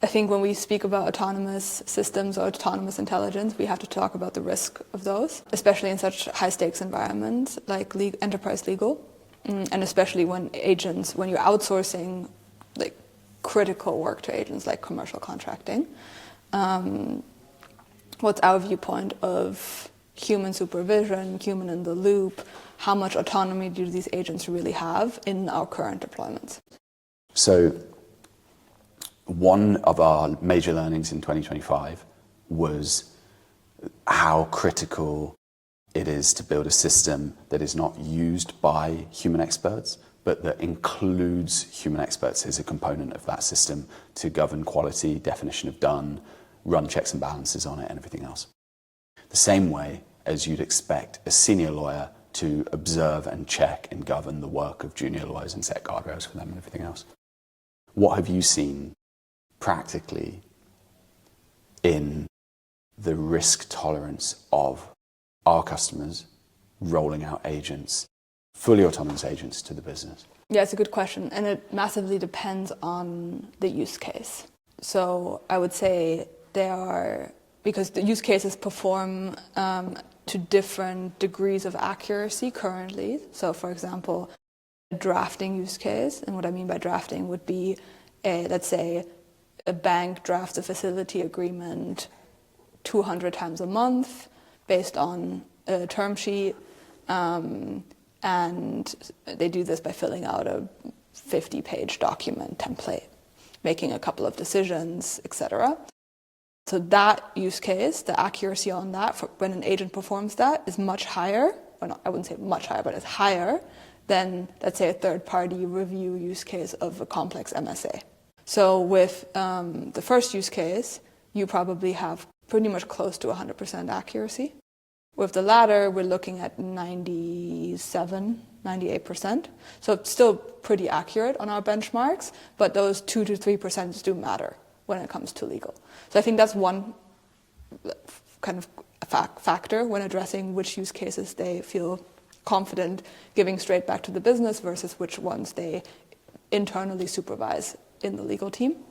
I think when we speak about autonomous systems or autonomous intelligence, we have to talk about the risk of those, especially in such high-stakes environments like enterprise legal, and especially when you're outsourcing like critical work to agents like commercial contracting. What's our viewpoint of human supervision, human in the loop? How much autonomy do these agents really have in our current deployments? So one of our major learnings in 2025 was how critical it is to build a system that is not used by human experts, but that includes human experts as a component of that system to govern quality, definition of done, run checks and balances on it, and everything else. The same way as you'd expect a senior lawyer to observe and check and govern the work of junior lawyers and set guardrails for them and everything else. What have you seen practically in the risk tolerance of our customers rolling out agents, fully autonomous agents to the business? Yeah, it's a good question, and it massively depends on the use case. So I would say because the use cases perform to different degrees of accuracy currently. So for example, a drafting use case, and what I mean by drafting would be, let's say, a bank drafts a facility agreement 200 times a month based on a term sheet, and they do this by filling out a 50-page document template, making a couple of decisions, etc. So that use case, the accuracy on that, when an agent performs that, is much higher, I wouldn't say much higher, but it's higher than, let's say, a third-party review use case of a complex MSA. So with the first use case, you probably have pretty much close to 100% accuracy. With the latter, we're looking at 97, 98%. So it's still pretty accurate on our benchmarks, but those 2 to 3% do matter when it comes to legal. So I think that's one kind of factor when addressing which use cases they feel confident giving straight back to the business versus which ones they internally supervise in the legal team.